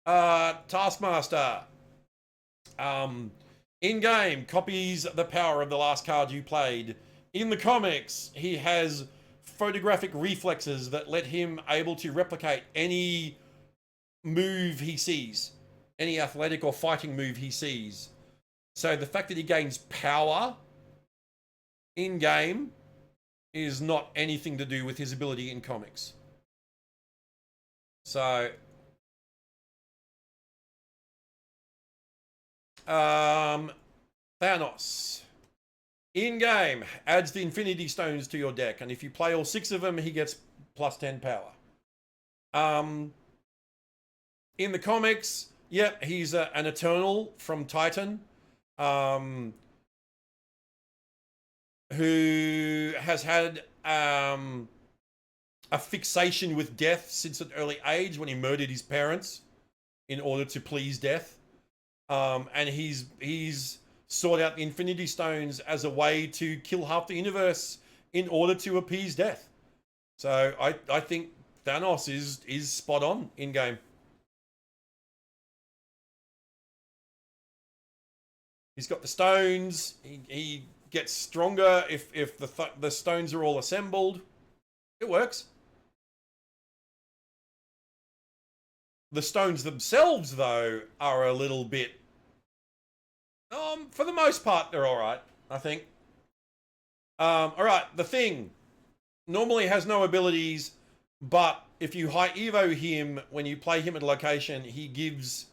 Taskmaster. In game, copies the power of the last card you played. In the comics, he has photographic reflexes that let him able to replicate any move he sees, any athletic or fighting move he sees. So the fact that he gains power in game is not anything to do with his ability in comics. So, Thanos. In game, adds the Infinity Stones to your deck, and if you play all 6 of them, he gets plus 10 power. In the comics, yep, he's an Eternal from Titan, who has had a fixation with death since an early age when he murdered his parents in order to please death. And he's sought out the Infinity Stones as a way to kill half the universe in order to appease death. So I think Thanos is spot on in game. He's got the stones. He gets stronger if the stones are all assembled. It works. The stones themselves, though, are a little bit... for the most part, they're alright, I think. Alright, the Thing. Normally has no abilities, but if you high evo him, when you play him at a location, he gives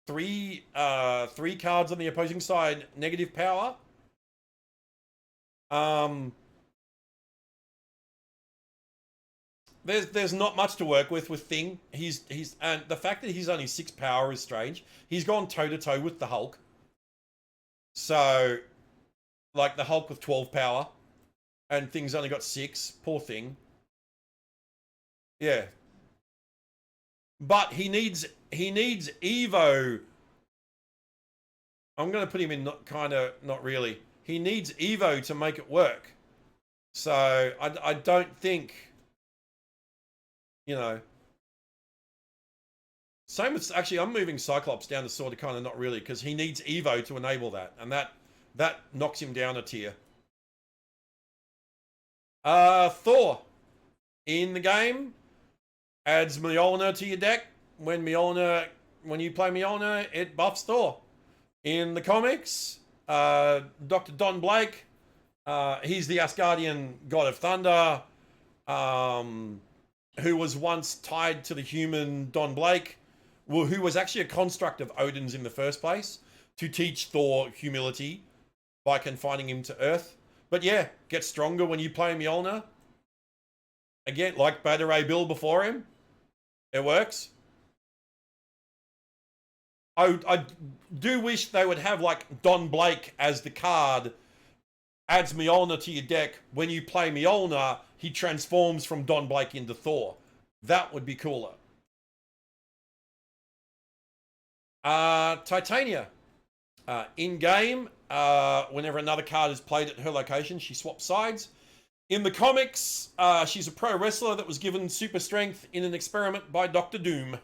three cards on the opposing side negative power. There's not much to work with Thing. He's and the fact that he's only 6 power is strange. He's gone toe to toe with the Hulk. So, like the Hulk with 12 power, and Thing's only got 6. Poor Thing. Yeah. But he needs Evo. I'm going to put him in not really. He needs Evo to make it work. So I don't think, you know. Same with, actually, I'm moving Cyclops down to sort of kind of not really, because he needs Evo to enable that, and that knocks him down a tier. Thor. In the game, adds Mjolnir to your deck. When you play Mjolnir, it buffs Thor. In the comics, Dr. Don Blake, he's the Asgardian god of thunder, who was once tied to the human Don Blake, who was actually a construct of Odin's in the first place, to teach Thor humility by confining him to Earth. But yeah, gets stronger when you play Mjolnir. Again, like Beta Ray Bill before him, it works. I do wish they would have like Don Blake as the card, adds Mjolnir to your deck. When you play Mjolnir, he transforms from Don Blake into Thor. That would be cooler. Titania. In game, whenever another card is played at her location, she swaps sides. In the comics, she's a pro wrestler that was given super strength in an experiment by Dr. Doom.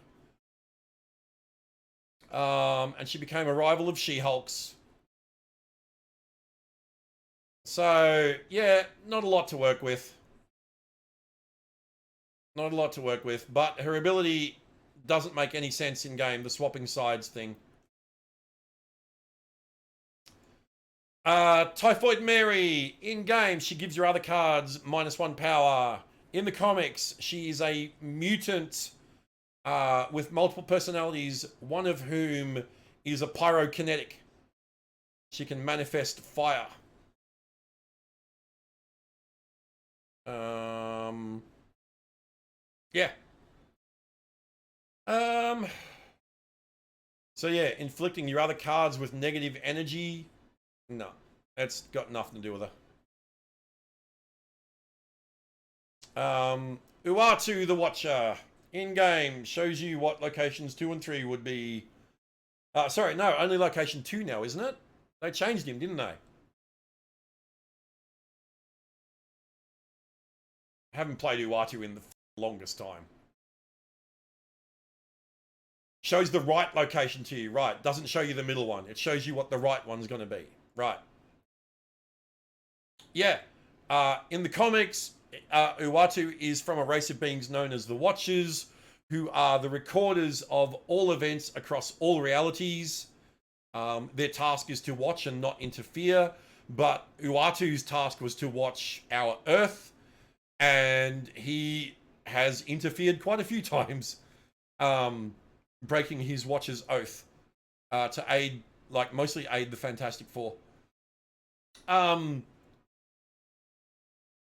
And she became a rival of She-Hulk's. So, yeah, not a lot to work with. Not a lot to work with, but her ability doesn't make any sense in game, the swapping sides thing. Typhoid Mary. In game, she gives your other cards -1 power. In the comics, she is a mutant with multiple personalities, one of whom is a pyrokinetic. She can manifest fire. Yeah. So yeah, inflicting your other cards with negative energy. No, that's got nothing to do with her. Uatu the Watcher. In-game, shows you what locations 2 and 3 would be. Sorry, no, only location 2 now, isn't it? They changed him, didn't they? Haven't played Uatu in the longest time. shows the right location to you, right? Doesn't show you the middle one. It shows you what the right one's going to be, right? Yeah. In the comics, Uatu is from a race of beings known as the Watchers, who are the recorders of all events across all realities. Their task is to watch and not interfere, but Uatu's task was to watch our Earth, and he has interfered quite a few times, breaking his Watcher's oath to aid, like mostly aid the Fantastic Four.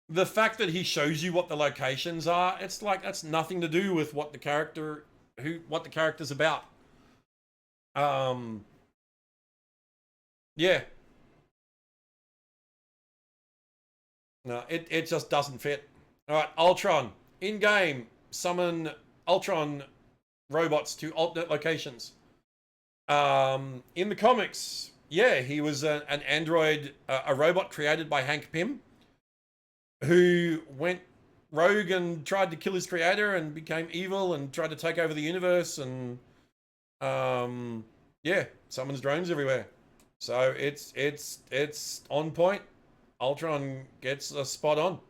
The fact that he shows you what the locations are, it's like that's nothing to do with what the character's about. Yeah. No, it just doesn't fit. All right, Ultron. In game, summon Ultron robots to alternate locations. In the comics, yeah, he was an android, a robot created by Hank Pym, who went rogue and tried to kill his creator and became evil and tried to take over the universe, and yeah, summons drones everywhere. So it's on point. Ultron gets a spot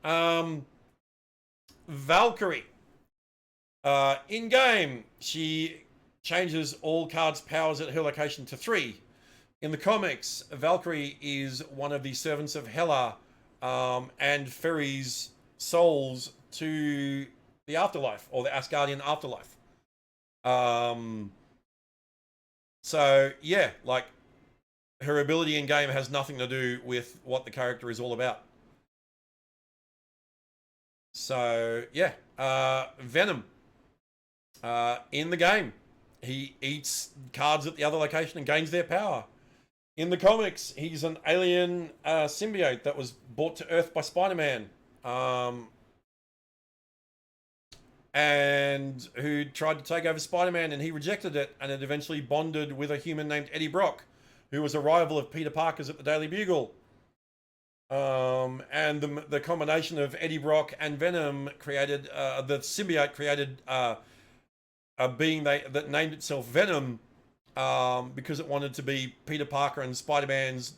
on. Valkyrie. In game, she changes all cards' powers at her location to 3. In the comics, Valkyrie is one of the servants of Hela, and ferries souls to the afterlife, or the Asgardian afterlife. So yeah, like her ability in game has nothing to do with what the character is all about. So yeah, Venom. In the game, he eats cards at the other location and gains their power. In the comics, he's an alien symbiote that was brought to Earth by Spider-Man, and who tried to take over Spider-Man, and he rejected it, and it eventually bonded with a human named Eddie Brock, who was a rival of Peter Parker's at the Daily Bugle. And the combination of Eddie Brock and Venom created, the symbiote created a being that named itself Venom, because it wanted to be Peter Parker and Spider-Man's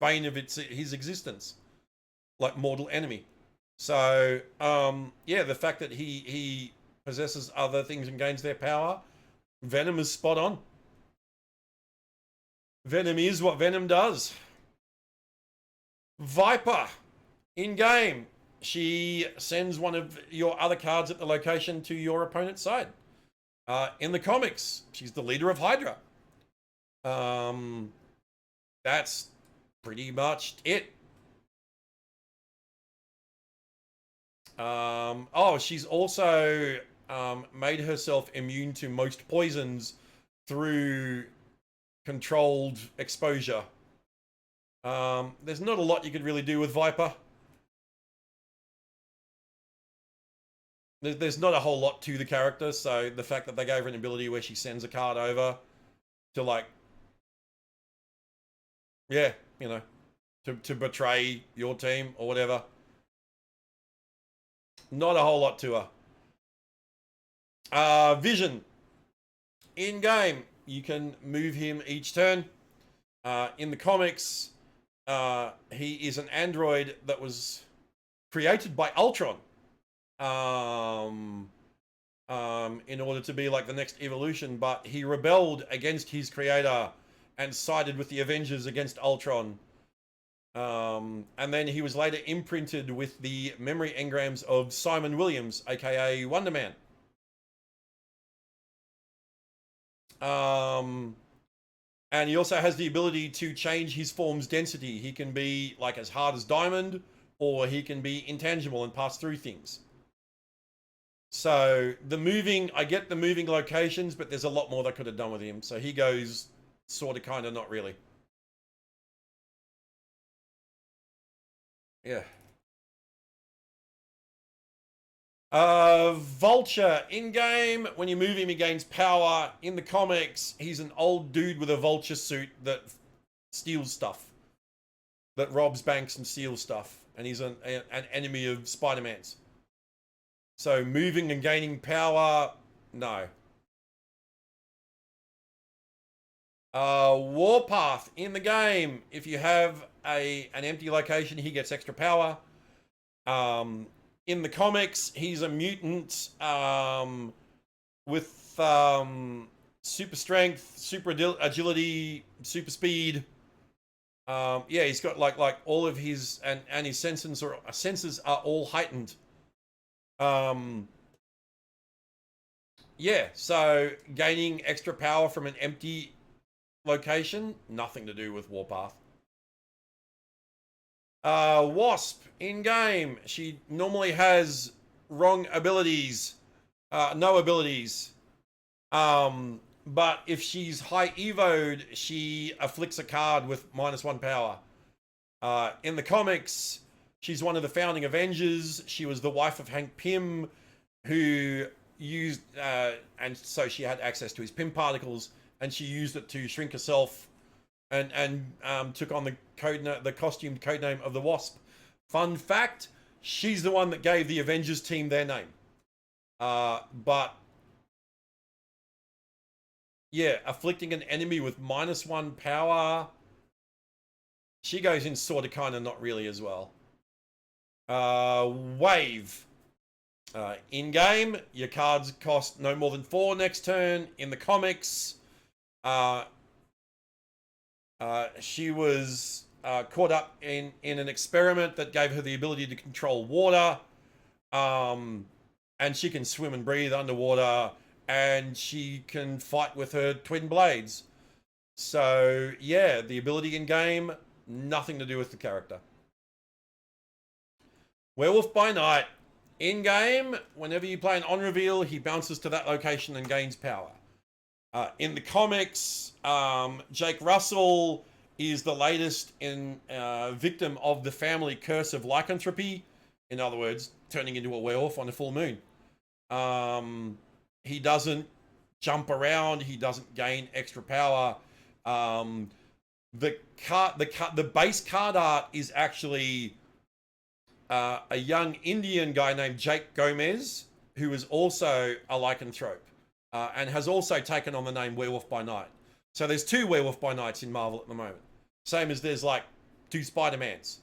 bane of his existence, like mortal enemy. So yeah, the fact that he possesses other things and gains their power, Venom is spot on. Venom is what Venom does. Viper. In game, she sends one of your other cards at the location to your opponent's side. In the comics, she's the leader of Hydra. That's pretty much it. Oh, she's also made herself immune to most poisons through controlled exposure. There's not a lot you could really do with Viper. There's not a whole lot to the character, so the fact that they gave her an ability where she sends a card over to, like, yeah, you know, to betray your team or whatever. Not a whole lot to her. Vision. In game, you can move him each turn. In the comics, he is an android that was created by Ultron, in order to be like the next evolution, but he rebelled against his creator and sided with the Avengers against Ultron. And then he was later imprinted with the memory engrams of Simon Williams, aka Wonder Man. And he also has the ability to change his form's density. He can be like as hard as diamond, or he can be intangible and pass through things. So I get the moving locations, but there's a lot more they could have done with him. So he goes sort of, kind of, not really. Yeah. Vulture. In game, when you move him, he gains power. In the comics, he's an old dude with a vulture suit that steals stuff, that robs banks and steals stuff, and he's an enemy of Spider-Man's. So moving and gaining power, no. Warpath in the game. If you have an empty location, he gets extra power. In the comics, he's a mutant with super strength, super agility, super speed. Yeah, he's got like all of his and his senses are all heightened. Yeah, so gaining extra power from an empty location, nothing to do with Warpath. Wasp in game. She normally has wrong abilities, no abilities. But if she's high evoed, she afflicts a card with -1 power. In the comics, she's one of the founding Avengers. She was the wife of Hank Pym, who used, and so she had access to his Pym particles, and she used it to shrink herself, and took on the costumed codename of the Wasp. Fun fact: she's the one that gave the Avengers team their name. But yeah, afflicting an enemy with -1 power. She goes in sort of, kind of, not really as well. Wave. In game, your cards cost no more than 4 next turn. In the comics, she was caught up in an experiment that gave her the ability to control water. And she can swim and breathe underwater, and she can fight with her twin blades. So yeah, the ability in game, nothing to do with the character. Werewolf by Night. In game, whenever you play an on reveal, he bounces to that location and gains power. In the comics, Jake Russell is the latest victim of the family curse of lycanthropy. In other words, turning into a werewolf on a full moon. He doesn't jump around. He doesn't gain extra power. The base card art is actually a young Indian guy named Jake Gomez, who is also a lycanthrope, and has also taken on the name Werewolf by Night. So there's 2 Werewolf by Nights in Marvel at the moment. Same as there's like 2 Spider-Mans.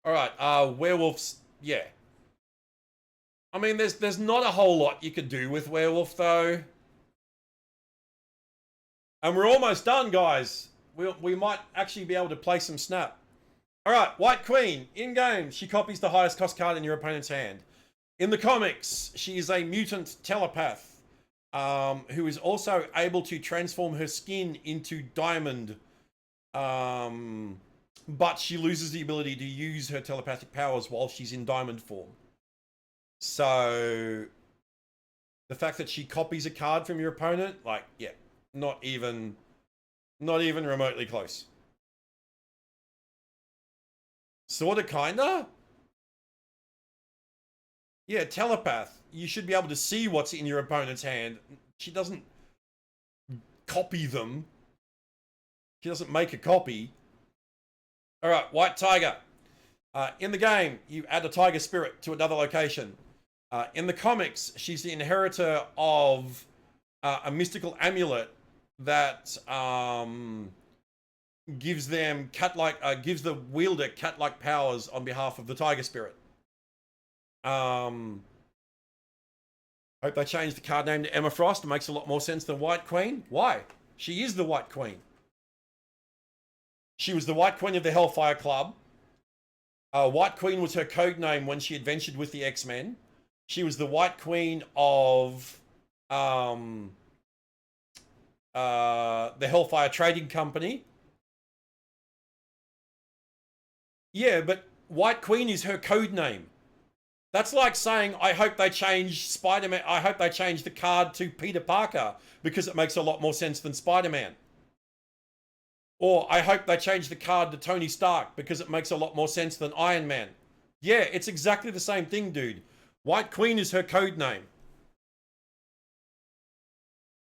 All right, werewolves, yeah. I mean, there's not a whole lot you could do with werewolf though. And we're almost done, guys. We might actually be able to play some Snap. All right, White Queen. In game, she copies the highest cost card in your opponent's hand. In the comics, she is a mutant telepath who is also able to transform her skin into diamond. But she loses the ability to use her telepathic powers while she's in diamond form. So the fact that she copies a card from your opponent, like, yeah, not even remotely close. Sorta, kinda? Yeah, telepath. You should be able to see what's in your opponent's hand. She doesn't copy them. She doesn't make a copy. All right, White Tiger. In the game, you add a tiger spirit to another location. In the comics, she's the inheritor of a mystical amulet that gives them gives the wielder cat-like powers on behalf of the tiger spirit. Hope they changed the card name to Emma Frost. It makes a lot more sense than White Queen. Why? She is the White Queen. She was the White Queen of the Hellfire Club. White Queen was her code name when she adventured with the X-Men. She was the White Queen of the Hellfire Trading Company. Yeah, but White Queen is her code name. That's like saying, I hope they change Spider-Man. I hope they change the card to Peter Parker because it makes a lot more sense than Spider-Man. Or I hope they change the card to Tony Stark because it makes a lot more sense than Iron Man. Yeah, it's exactly the same thing, dude. White Queen is her code name.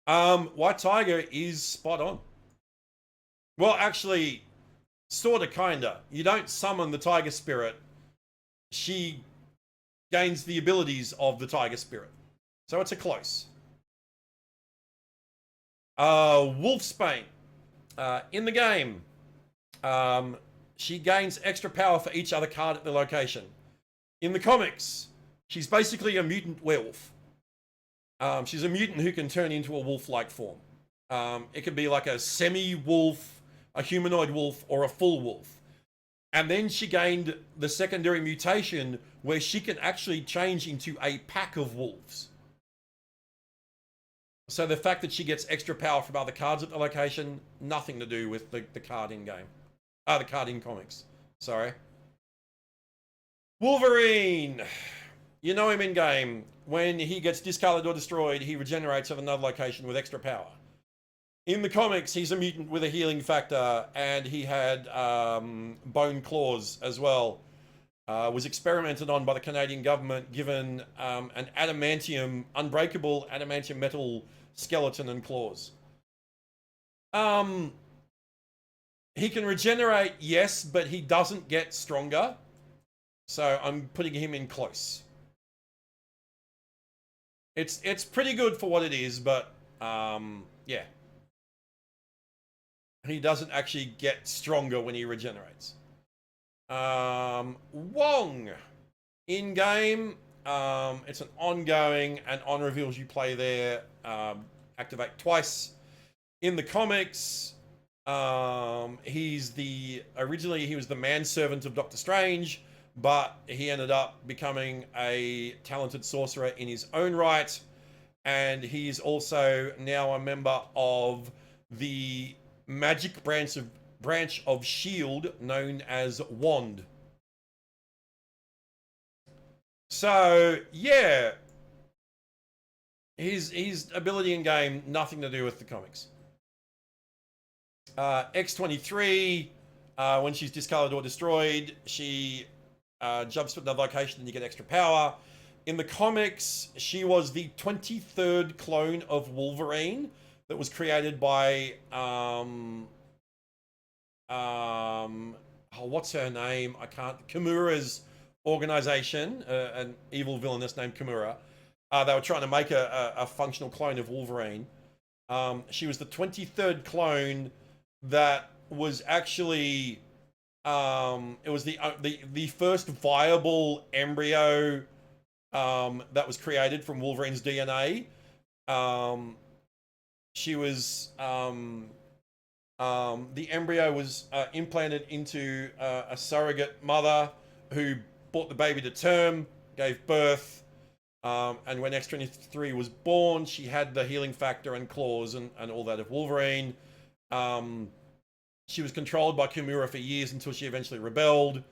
White Tiger is spot on. Well, actually, sorta, kinda. You don't summon the tiger spirit. She gains the abilities of the tiger spirit. So it's a close. Wolfsbane. In the game, she gains extra power for each other card at the location. In the comics, she's basically a mutant werewolf. She's a mutant who can turn into a wolf-like form. It could be like a semi-wolf, a humanoid wolf, or a full wolf. And then she gained the secondary mutation where she can actually change into a pack of wolves. So the fact that she gets extra power from other cards at the location, nothing to do with the card in game. The card in comics. Sorry. Wolverine. You know him in game. When he gets discarded or destroyed, he regenerates at another location with extra power. In the comics, he's a mutant with a healing factor, and he had bone claws as well. Was experimented on by the Canadian government, given an adamantium, unbreakable adamantium metal skeleton and claws. He can regenerate, yes, but he doesn't get stronger. So I'm putting him in close. It's pretty good for what it is, but yeah. He doesn't actually get stronger when he regenerates. Wong. In-game, it's an ongoing, and on reveals you play there, activate twice. In the comics, originally he was the manservant of Doctor Strange, but he ended up becoming a talented sorcerer in his own right, and he's also now a member of the magic branch of S.H.I.E.L.D. known as Wand. So, yeah. His ability in game, nothing to do with the comics. X-23, when she's discarded or destroyed, she jumps to another location and you get extra power. In the comics, she was the 23rd clone of Wolverine that was created by what's her name? Kimura's organization, an evil villainess named Kimura. They were trying to make a functional clone of Wolverine. She was the 23rd clone that was actually it was the first viable embryo that was created from Wolverine's DNA. She was the embryo was implanted into a surrogate mother who brought the baby to term, gave birth, and when X-23 was born, she had the healing factor and claws and all that of Wolverine. She was controlled by Kimura for years until she eventually rebelled,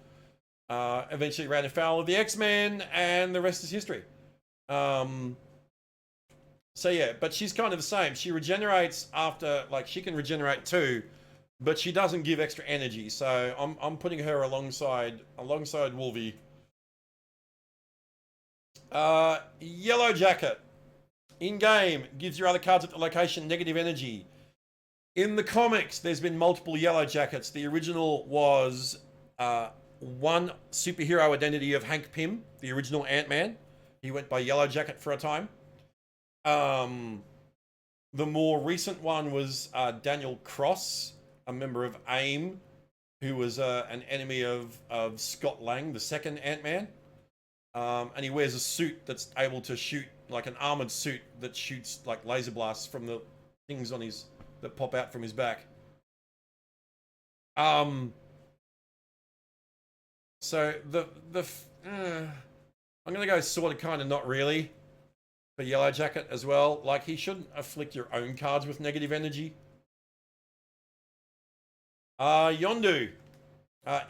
eventually ran afoul of the X-Men, and the rest is history. So yeah, but she's kind of the same. She regenerates after, like, she can regenerate too, but she doesn't give extra energy. So I'm putting her alongside Wolvie. Yellow Jacket. In game, gives your other cards at the location negative energy. In the comics, there's been multiple Yellow Jackets. The original was one superhero identity of Hank Pym, the original Ant-Man. He went by Yellow Jacket for a time. The more recent one was Daniel Cross, a member of AIM, who was an enemy of Scott Lang, the second Ant-Man. And he wears a suit that's able to shoot, like an armored suit that shoots like laser blasts from the things on his that pop out from his back. So I'm gonna go sort of, kind of, not really for Yellow Jacket as well. Like, he shouldn't afflict your own cards with negative energy. Yondu.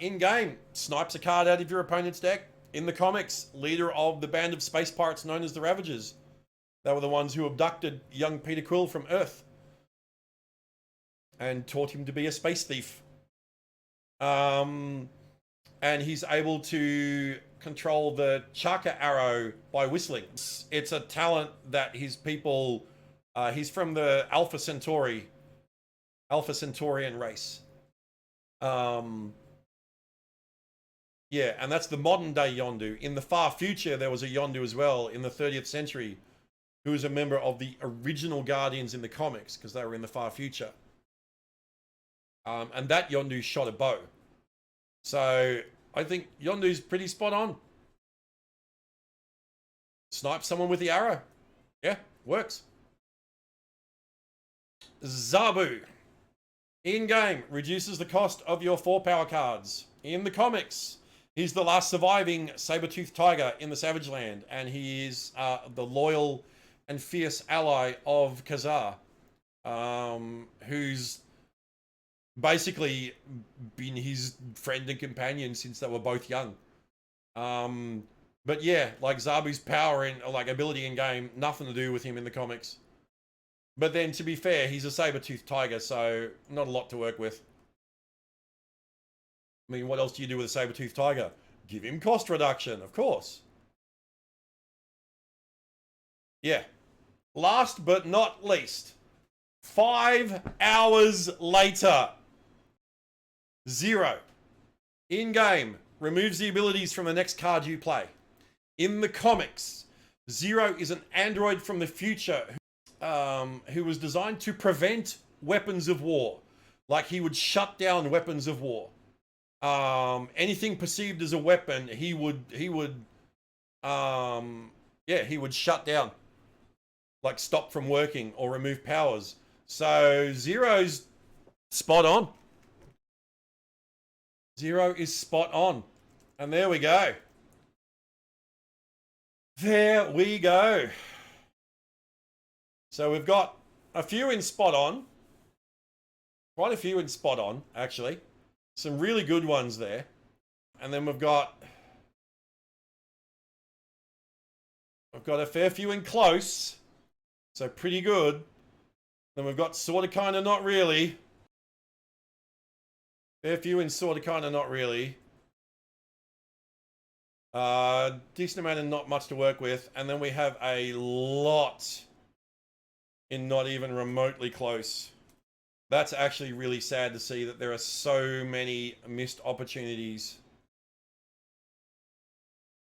In game, snipes a card out of your opponent's deck. In the comics, leader of the band of space pirates known as the Ravagers. They were the ones who abducted young Peter Quill from Earth and taught him to be a space thief. And he's able to control the Chaka arrow by whistling. It's a talent that his people... he's from the Alpha Centaurian race. Yeah, and that's the modern day Yondu. In the far future, there was a Yondu as well in the 30th century who was a member of the original Guardians in the comics because they were in the far future. And that Yondu shot a bow. So I think Yondu's pretty spot on. Snipe someone with the arrow. Yeah, works. Zabu. In-game, reduces the cost of your 4 power cards. In the comics, he's the last surviving saber-toothed tiger in the Savage Land, and he is the loyal and fierce ally of Khazar, who's basically been his friend and companion since they were both young. But yeah, like Zabu's power and like ability in game, nothing to do with him in the comics. But then, to be fair, he's a saber-toothed tiger, so not a lot to work with. I mean, what else do you do with a saber-toothed tiger? Give him cost reduction, of course. Yeah. Last but not least, 5 hours later, Zero. In-game, removes the abilities from the next card you play. In the comics, Zero is an android from the future who was designed to prevent weapons of war. Like, he would shut down weapons of war. Anything perceived as a weapon, he would shut down. Like, stop from working or remove powers. So Zero's spot on. Zero is spot on. And there we go. There we go. So we've got a few in spot on. Quite a few in spot on, actually. Some really good ones there. And then we've got a fair few in close. So pretty good. Then we've got sort of, kind of, not really. Fair few in sort of, kind of, not really. Decent amount and not much to work with. And then we have a lot in not even remotely close. That's actually really sad to see that there are so many missed opportunities.